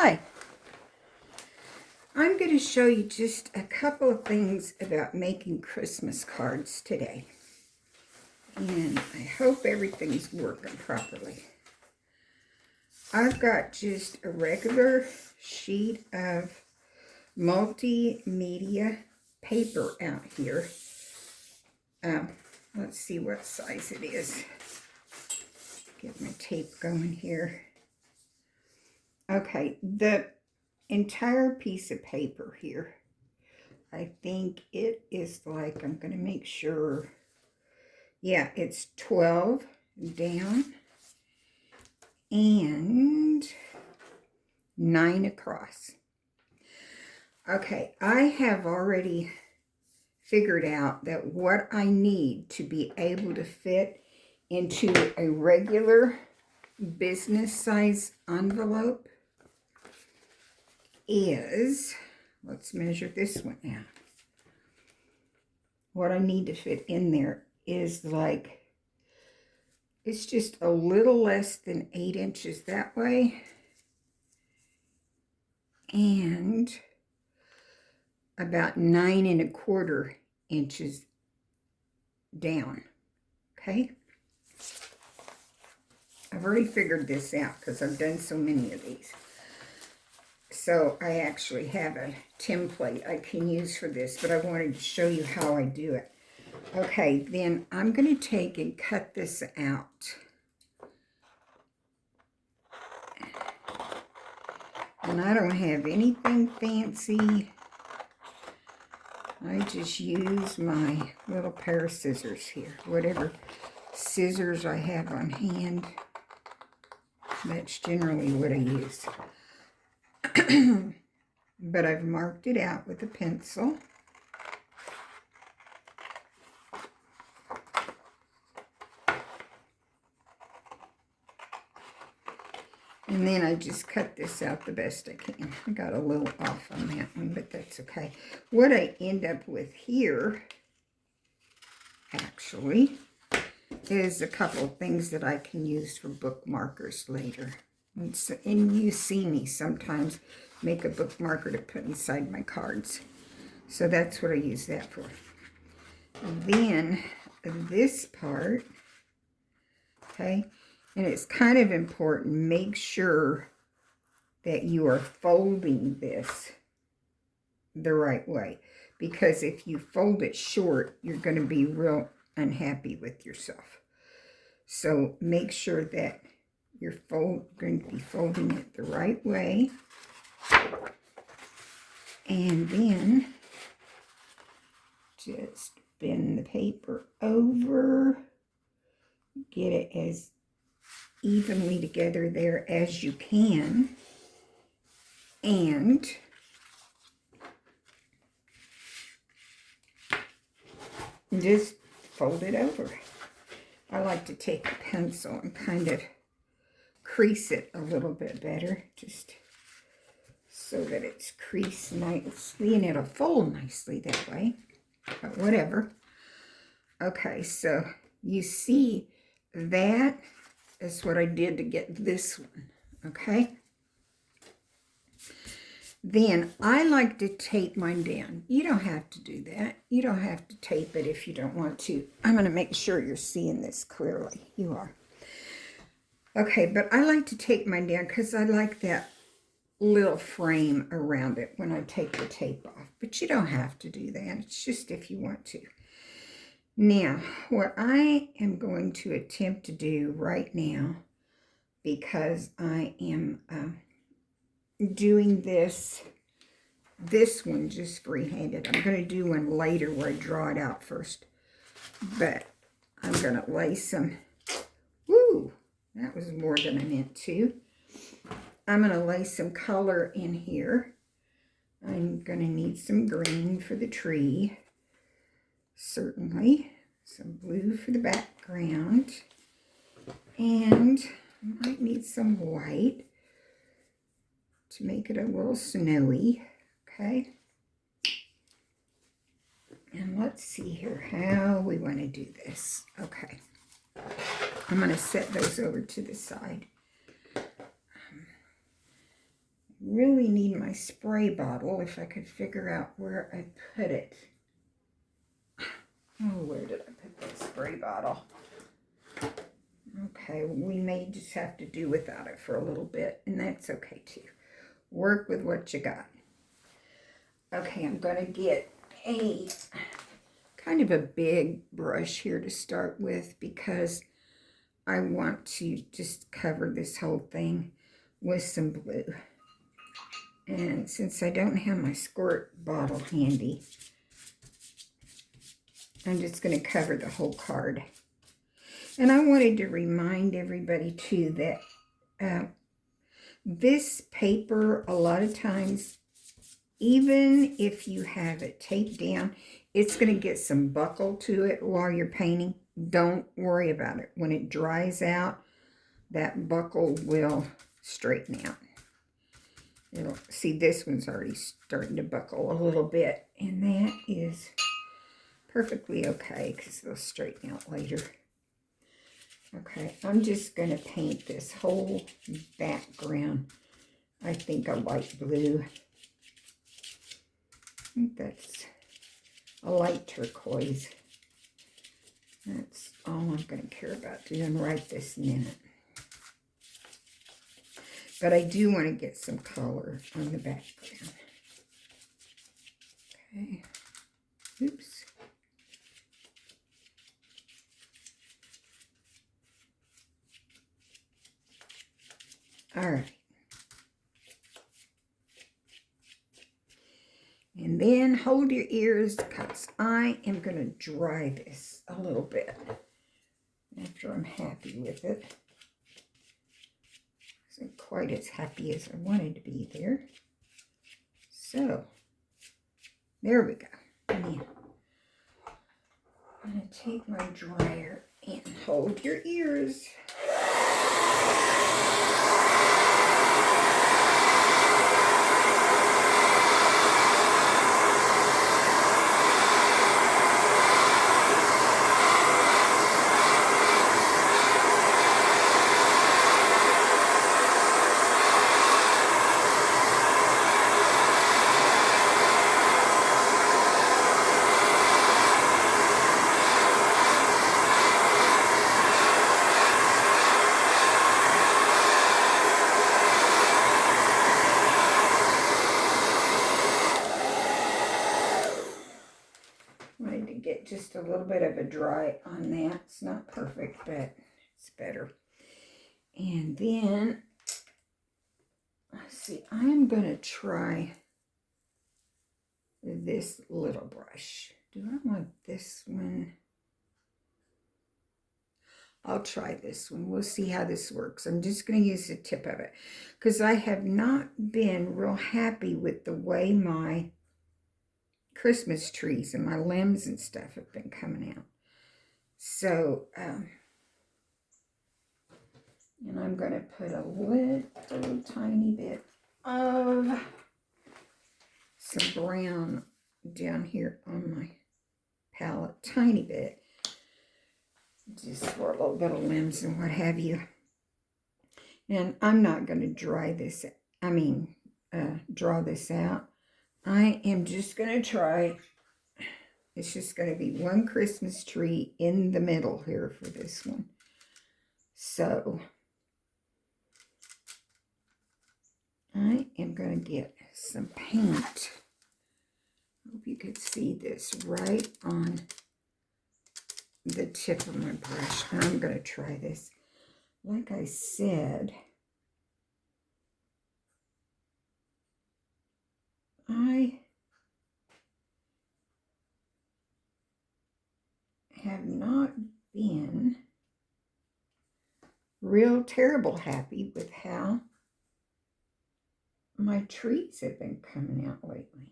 Hi, I'm going to show you just a couple of things about making Christmas cards today. And I hope everything's working properly. I've got just a regular sheet of multimedia paper out here. Let's see what size it is. Get my tape going here. Okay, the entire piece of paper here, I think it is like, I'm going to make sure, yeah, it's 12 down and 9 across. Okay, I have already figured out that what I need to be able to fit into a regular business size envelope is, let's measure this one out. What I need to fit in there is like, it's just a little less than 8 inches that way and about 9 1/4 inches down. Okay, I've already figured this out because I've done so many of these. So I actually have a template I can use for this, but I wanted to show you how I do it. Okay, then I'm going to take and cut this out. And I don't have anything fancy. I just use my little pair of scissors here. Whatever scissors I have on hand, that's generally what I use. But I've marked it out with a pencil. And then I just cut this out the best I can. I got a little off on that one, but that's okay. What I end up with here, actually, is a couple of things that I can use for bookmarkers later. And you see me sometimes make a bookmarker to put inside my cards. So that's what I use that for. And then this part, okay, and it's kind of important, make sure that you are folding this the right way. Because if you fold it short, you're going to be real unhappy with yourself. So make sure that you're going to be folding it the right way. And then just bend the paper over. Get it as evenly together there as you can. And just fold it over. I like to take a pencil and kind of crease it a little bit better, just so that it's creased nicely, and it'll fold nicely that way, but whatever. Okay, so you see that is what I did to get this one, okay? Then I like to tape mine down. You don't have to do that. You don't have to tape it if you don't want to. I'm going to make sure you're seeing this clearly. You are. Okay, but I like to tape mine down because I like that little frame around it when I take the tape off. But you don't have to do that. It's just if you want to. Now, what I am going to attempt to do right now, because I am doing this one just free-handed. I'm going to do one later where I draw it out first. But I'm going to lay some, woo, that was more than I meant to. I'm going to lay some color in here. I'm going to need some green for the tree, certainly. Some blue for the background. And I might need some white to make it a little snowy. Okay. And let's see here how we want to do this. Okay. I'm going to set those over to the side. really need my spray bottle if I could figure out where I put it. Oh, where did I put that spray bottle? Okay, we may just have to do without it for a little bit, and that's okay too. Work with what you got. Okay, I'm going to get a kind of a big brush here to start with because I want to just cover this whole thing with some blue. And since I don't have my squirt bottle handy, I'm just going to cover the whole card. And I wanted to remind everybody too that this paper, a lot of times, even if you have it taped down, it's going to get some buckle to it while you're painting. Don't worry about it. When it dries out, that buckle will straighten out. See, this one's already starting to buckle a little bit, and that is perfectly okay because they'll straighten out later. Okay, I'm just going to paint this whole background, I think, a light blue. I think that's a light turquoise. That's all I'm going to care about doing right this minute. But I do want to get some color on the background. Okay. Oops. All right. And then hold your ears because I am going to dry this a little bit after I'm happy with it. Isn't quite as happy as I wanted to be there. So, there we go. And then I'm going to take my dryer and hold your ears. Just a little bit of a dry on that. It's not perfect, but it's better. And then, let's see, I'm going to try this little brush. Do I want this one? I'll try this one. We'll see how this works. I'm just going to use the tip of it because I have not been real happy with the way my Christmas trees and my limbs and stuff have been coming out. So, and I'm going to put a little tiny bit of some brown down here on my palette. Tiny bit. Just for a little bit of limbs and what have you. And I'm not going to draw this out. I am just going to try, it's just going to be one Christmas tree in the middle here for this one. So, I am going to get some paint. Hope you could see this right on the tip of my brush. And I'm going to try this. Like I said, I have not been real terrible happy with how my trees have been coming out lately.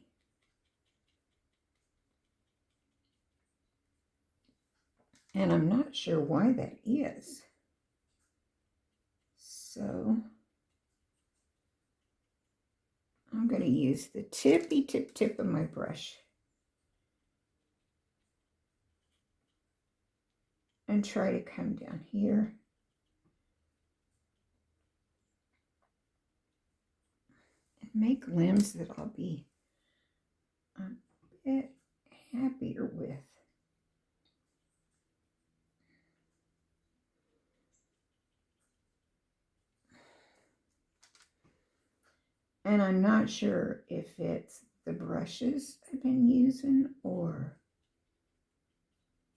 And I'm not sure why that is. So I'm going to use the tippy tip of my brush and try to come down here. And make limbs that I'll be a bit happier with. And I'm not sure if it's the brushes I've been using or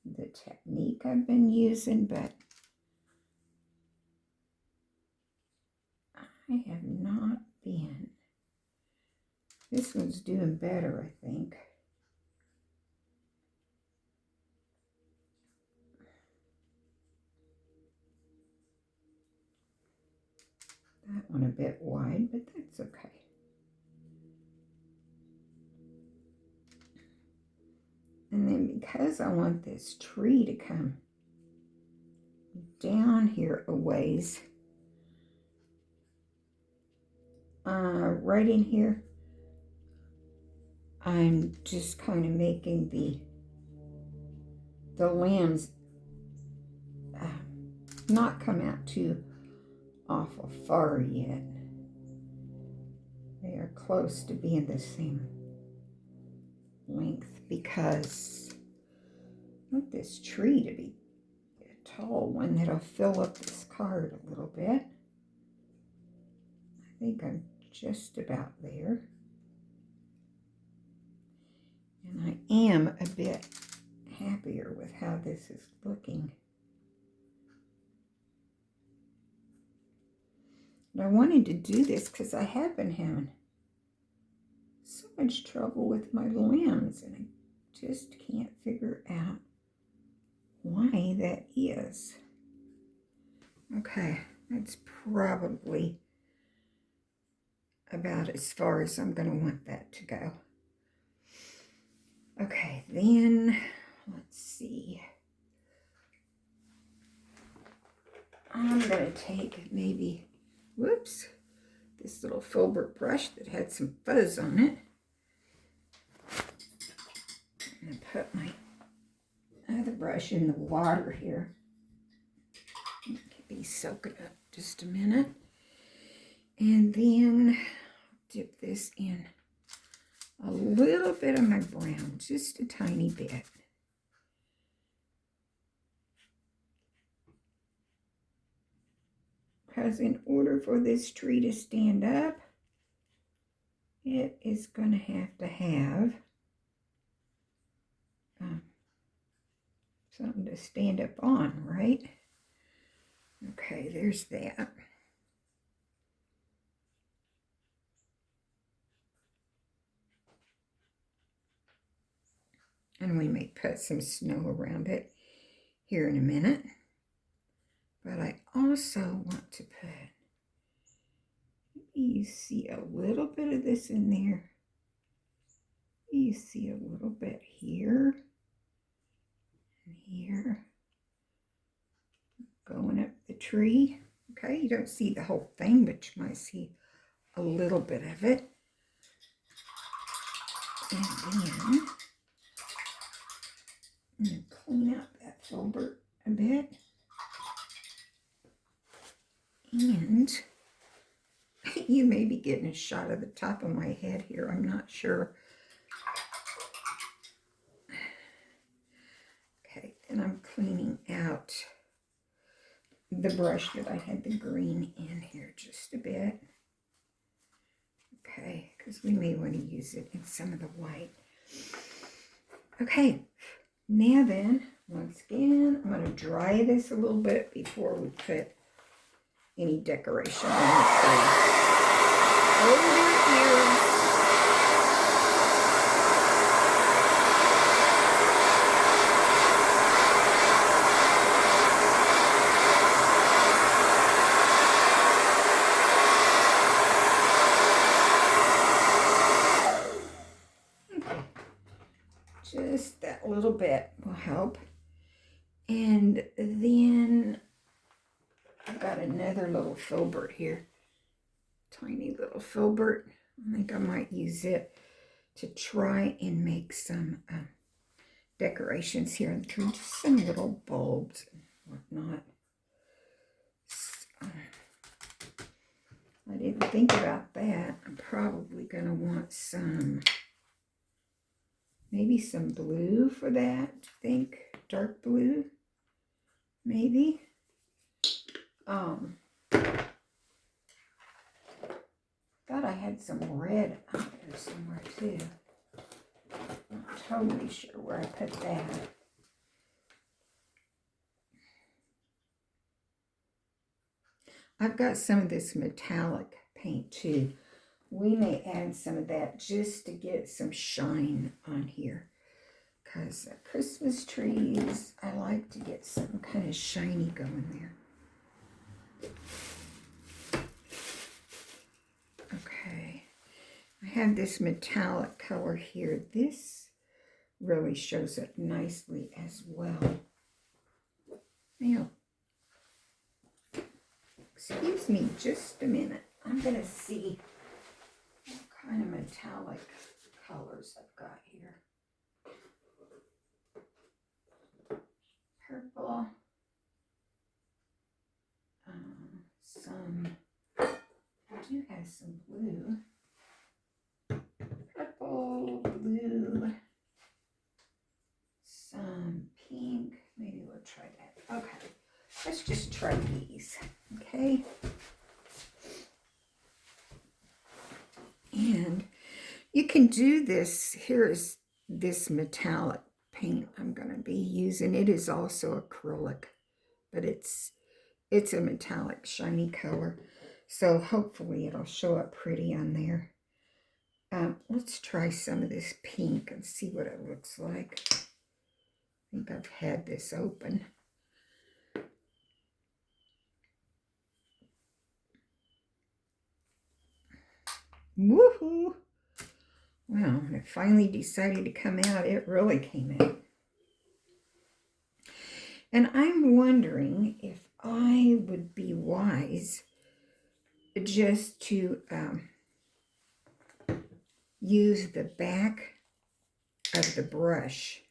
the technique I've been using, but I have not been. This one's doing better, I think. That one a bit wide, but that's okay. And then because I want this tree to come down here a ways, right in here, I'm just kind of making the limbs not come out too awful far yet. They are close to being the same length because I want this tree to be a tall one that'll fill up this card a little bit. I think I'm just about there. And I am a bit happier with how this is looking. And I wanted to do this because I have been having so much trouble with my limbs, and I just can't figure out why that is. Okay, that's probably about as far as I'm going to want that to go. Okay, then let's see. I'm going to take maybe, whoops, this little filbert brush that had some fuzz on it. I'm going to put my other brush in the water here. It can be soaking up just a minute. And then dip this in a little bit of my brown, just a tiny bit. Because in order for this tree to stand up, it is going to have something to stand up on, right? Okay, there's that. And we may put some snow around it here in a minute. But I also want to put, maybe you see a little bit of this in there. You see a little bit here and here, going up the tree. Okay, you don't see the whole thing, but you might see a little bit of it. And then I'm going to clean out that filbert a bit. And you may be getting a shot of the top of my head here. I'm not sure. Okay, then I'm cleaning out the brush that I had the green in here just a bit. Okay, because we may want to use it in some of the white. Okay, now then, once again, I'm going to dry this a little bit before we put any decoration on the tree. Hold your ears. Just that little bit will help. And then I've got another little filbert here. Tiny little filbert. I think I might use it to try and make some decorations here and through, just some little bulbs and whatnot. So, I didn't think about that. I'm probably going to want maybe some blue for that, I think. Dark blue, maybe. Thought I had some red out there somewhere too. I'm not totally sure where I put that. I've got some of this metallic paint too. We may add some of that just to get some shine on here. Because Christmas trees, I like to get some kind of shiny going there. Okay, I have this metallic color here. This really shows up nicely as well. Now, excuse me just a minute. I'm going to see what kind of metallic colors I've got here. Purple. I do have some blue. Purple, blue, some pink. Maybe we'll try that. Okay, let's just try these, okay? And you can do this. Here's this metallic paint I'm going to be using. It is also acrylic, but it's a metallic shiny color. So hopefully it'll show up pretty on there. Let's try some of this pink and see what it looks like. I think I've had this open. Woohoo! Well, it finally decided to come out. It really came out. And I'm wondering if I would be wise just to use the back of the brush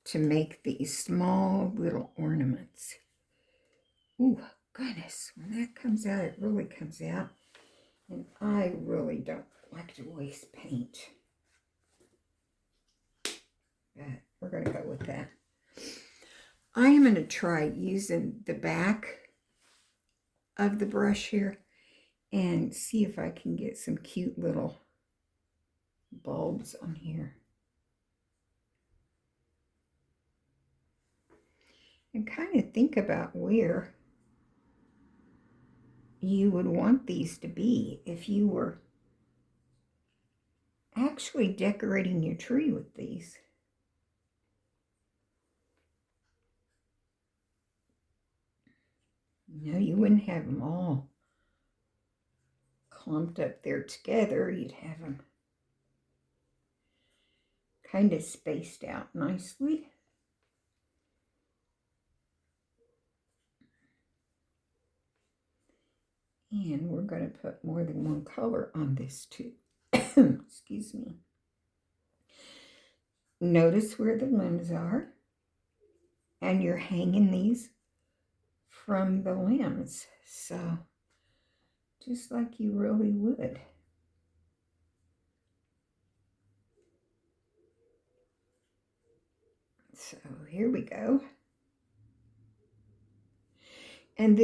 to make these small little ornaments. Ooh, goodness, when that comes out, it really comes out. And I really don't like to waste paint. But we're going to go with that. I am going to try using the back of the brush here and see if I can get some cute little bulbs on here. And kind of think about where you would want these to be if you were actually decorating your tree with these. No, you wouldn't have them all clumped up there together. You'd have them kind of spaced out nicely. And we're going to put more than one color on this too. Excuse me. Notice where the limbs are. And you're hanging these from the limbs. So, just like you really would. So, here we go. And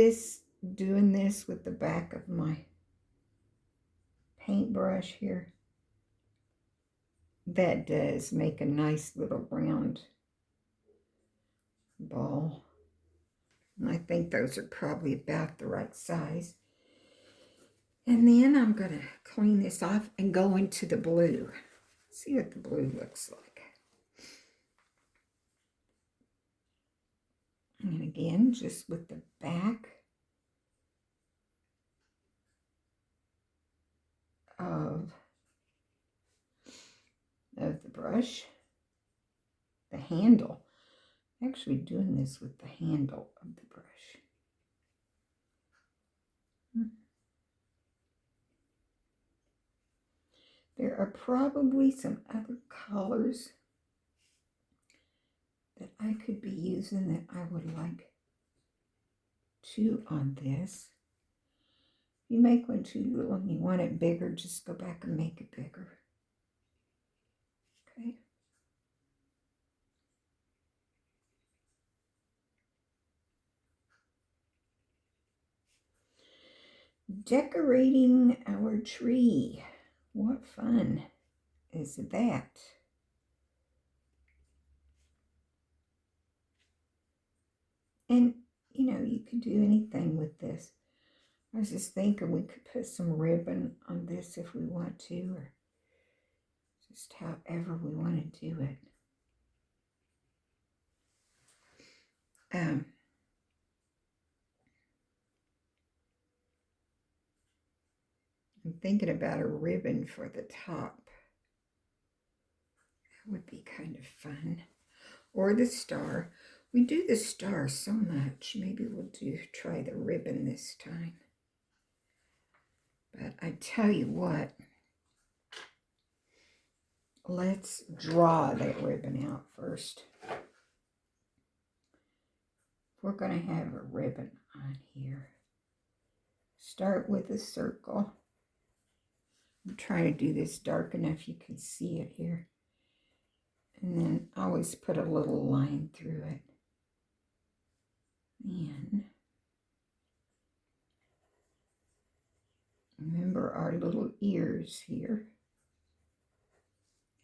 doing this with the back of my paintbrush here, that does make a nice little round ball. And I think those are probably about the right size. And then I'm going to clean this off and go into the blue. See what the blue looks like. And again, just with the back of the brush, the handle. Actually doing this with the handle of the brush. There are probably some other colors that I could be using that I would like to on this. you make one too little and you want it bigger, just go back and make it bigger. Okay. Decorating our tree. What fun is that? And, you know, you could do anything with this. I was just thinking we could put some ribbon on this if we want to, or just however we want to do it. I'm thinking about a ribbon for the top. That would be kind of fun. Or the star. We do the star so much. Maybe we'll try the ribbon this time. But I tell you what, let's draw that ribbon out first. We're going to have a ribbon on here. Start with a circle. I'm trying to do this dark enough you can see it here. And then always put a little line through it. And remember our little ears here.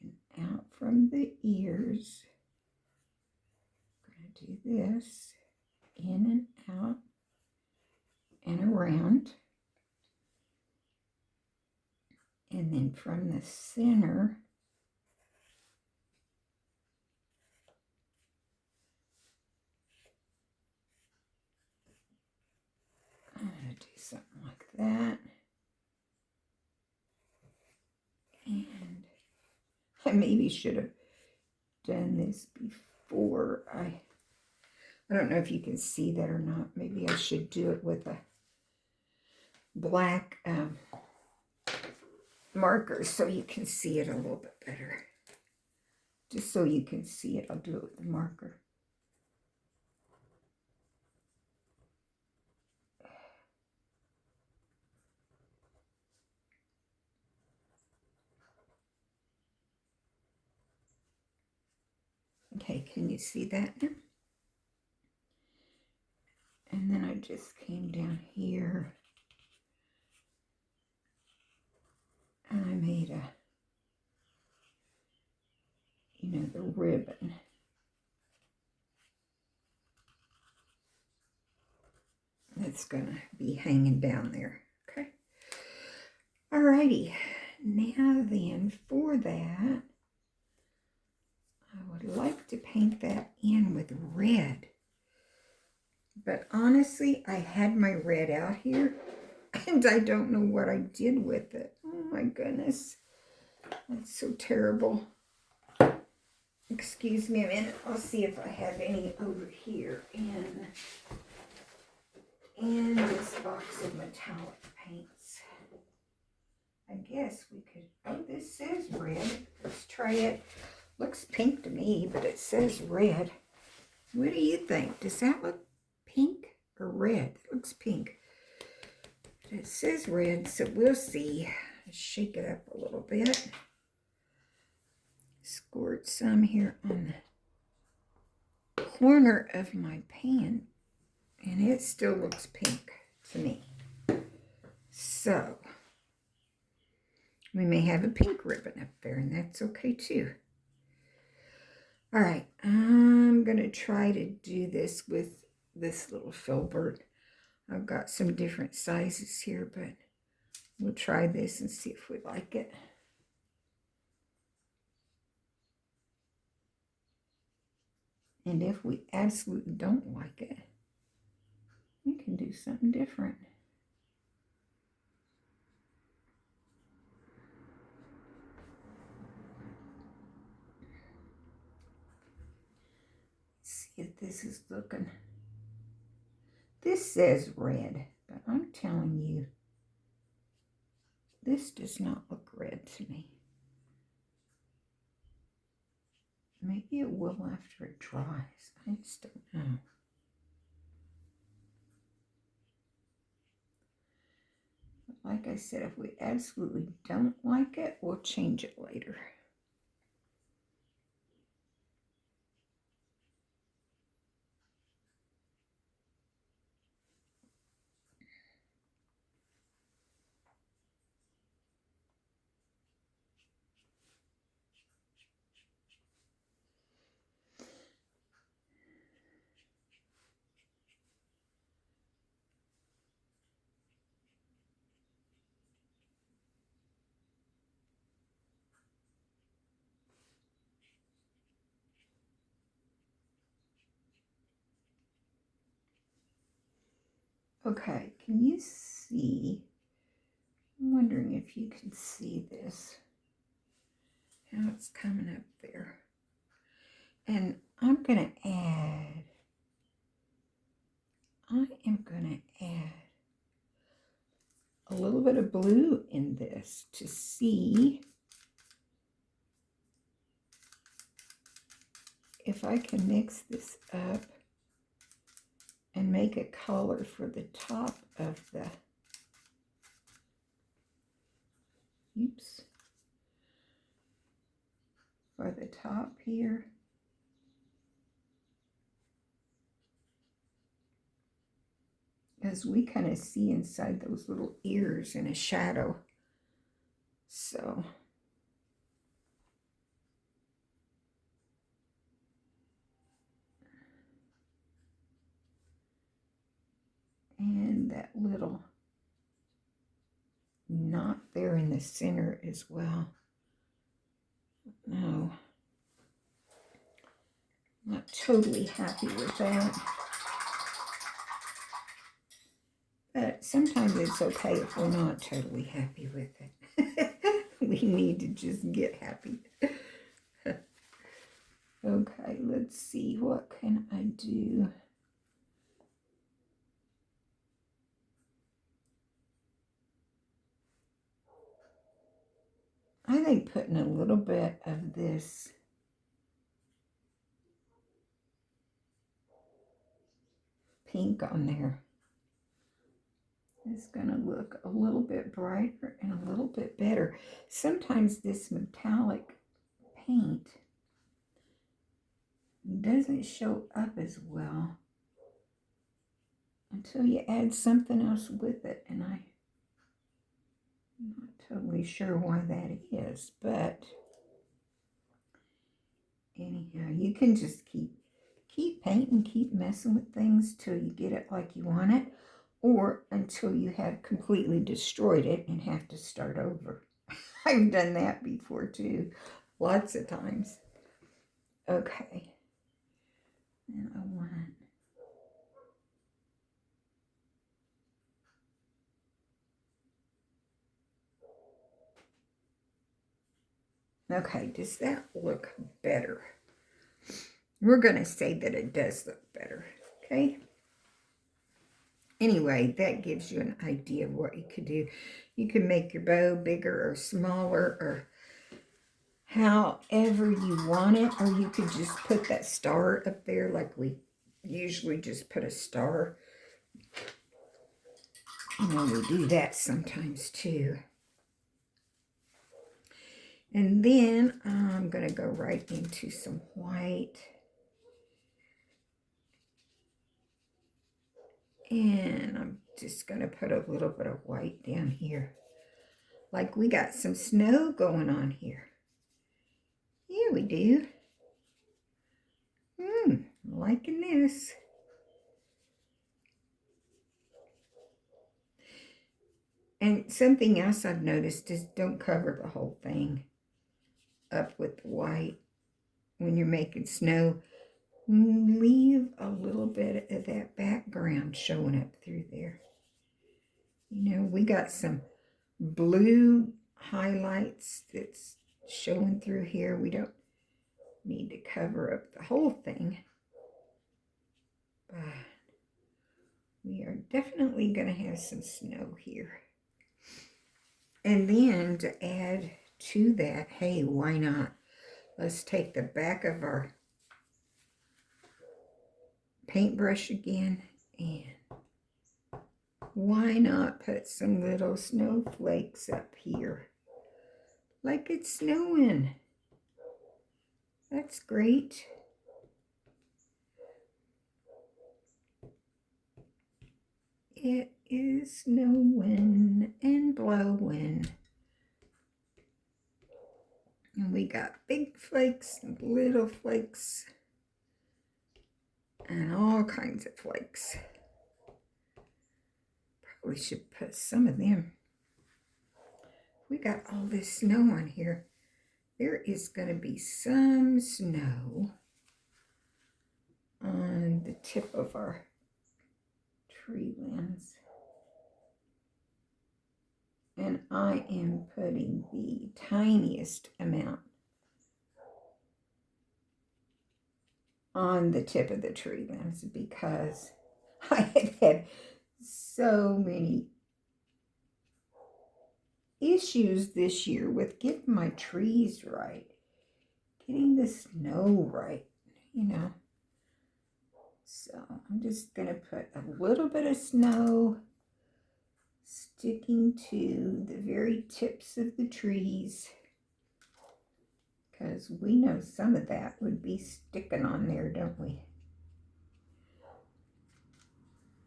And out from the ears, I'm going to do this, in and out and around. And then from the center, I'm going to do something like that. And I maybe should have done this before I don't know if you can see that or not. Maybe I should do it with a black marker so you can see it a little bit better. Just so you can see it, I'll do it with the marker. Okay, can you see that now? And then I just came down here and I made a, you know, the ribbon. That's gonna be hanging down there, okay? Alrighty, now then for that, I would like to paint that in with red. But honestly, I had my red out here and I don't know what I did with it. Oh my goodness. That's so terrible. Excuse me a minute. I'll see if I have any over here in this box of metallic paints. I guess we could, oh, this says red. Let's try it. Looks pink to me, but it says red. What do you think? Does that look pink or red? It looks pink. But it says red, so we'll see. Let's shake it up a little bit. Squirt some here on the corner of my pan, and it still looks pink to me. So, we may have a pink ribbon up there, and that's okay too. All right, I'm going to try to do this with this little filbert. I've got some different sizes here, but we'll try this and see if we like it. And if we absolutely don't like it, we can do something different. See if this is looking. This says red, but I'm telling you, this does not look red to me. Maybe it will after it dries. I just don't know. like I said, if we absolutely don't like it, we'll change it later. Okay, can you see? I'm wondering if you can see this, how it's coming up there. And I am going to add a little bit of blue in this to see if I can mix this up and make a color for the top of the, for the top here. As we kind of see inside those little ears in a shadow. So, and that little knot there in the center as well. No, not totally happy with that. But sometimes it's okay if we're not totally happy with it. We need to just get happy. Okay, let's see, what can I do? I think putting a little bit of this pink on there is going to look a little bit brighter and a little bit better. Sometimes this metallic paint doesn't show up as well until you add something else with it, and I'm not totally sure why that is, but anyhow, you can just keep painting, keep messing with things till you get it like you want it, or until you have completely destroyed it and have to start over. I've done that before too, lots of times. Okay, and I want, okay, does that look better? We're going to say that it does look better, okay? Anyway, that gives you an idea of what you could do. You can make your bow bigger or smaller or however you want it, or you could just put that star up there like we usually just put a star. You know, we do that sometimes too. And then I'm going to go right into some white. And I'm just going to put a little bit of white down here. Like we got some snow going on here. Yeah, we do. Liking this. And something else I've noticed is don't cover the whole thing up with the white when you're making snow. Leave a little bit of that background showing up through there. You know, we got some blue highlights that's showing through here. We don't need to cover up the whole thing, but we are definitely going to have some snow here. And then to add to that, hey, why not? Let's take the back of our paintbrush again and why not put some little snowflakes up here? Like it's snowing. That's great. It is snowing and blowing. And we got big flakes and little flakes and all kinds of flakes. Probably should put some of them. We got all this snow on here. There is going to be some snow on the tip of our tree limbs. And I am putting the tiniest amount on the tip of the tree limbs because I have had so many issues this year with getting my trees right, getting the snow right, you know. So I'm just going to put a little bit of snow sticking to the very tips of the trees, because we know some of that would be sticking on there, don't we?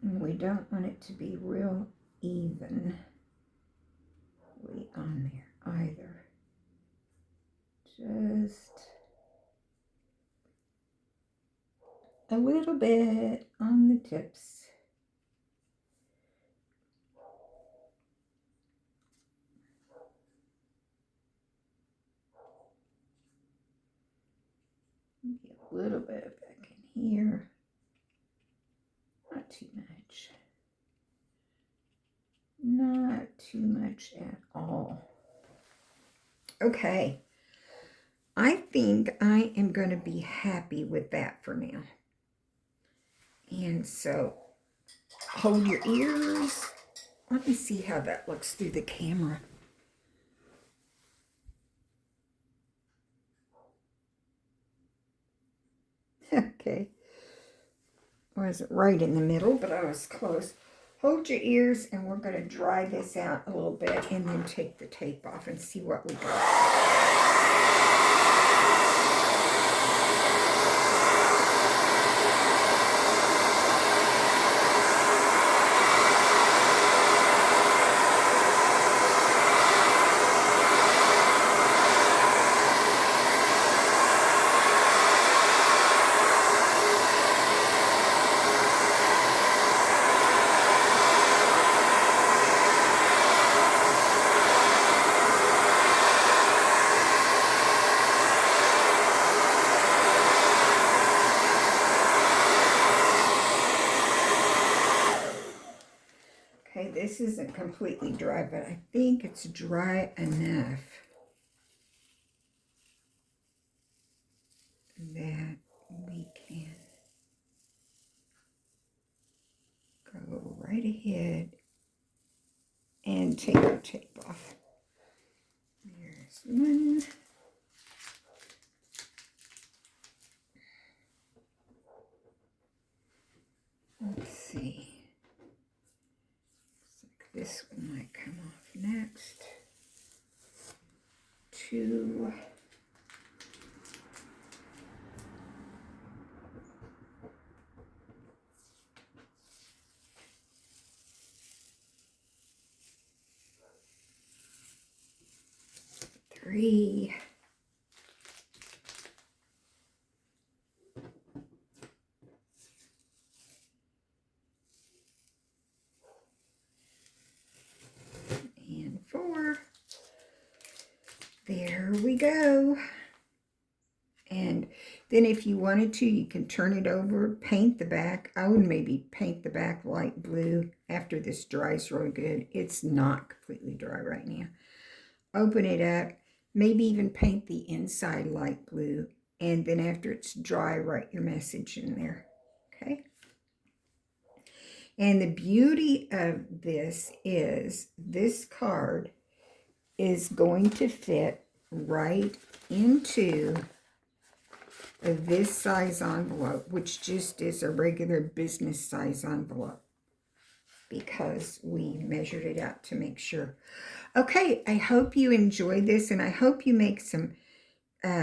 And we don't want it to be real evenly on there either. Just a little bit on the tips. Maybe a little bit back in here. Not too much. Not too much at all. Okay. I think I am going to be happy with that for now. And so, hold your ears. Let me see how that looks through the camera. Okay. I wasn't right in the middle, but I was close. Hold your ears, and we're going to dry this out a little bit and then take the tape off and see what we got. Okay, this isn't completely dry, but I think it's dry enough that we can go right ahead and take our tape off. There's one. Let's see. This one might come off next. 2. Three. And 4. There we go. And then if you wanted to, you can turn it over, paint the back. I would maybe paint the back light blue after this dries really good. It's not completely dry right now. Open it up, maybe even paint the inside light blue. And then after it's dry, write your message in there. Okay? And the beauty of this is this card is going to fit right into this size envelope, which just is a regular business size envelope. because we measured it out to make sure. Okay, I hope you enjoyed this, and I hope you make some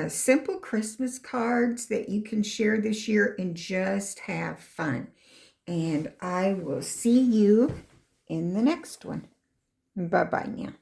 simple Christmas cards that you can share this year and just have fun. And I will see you in the next one. Bye-bye now.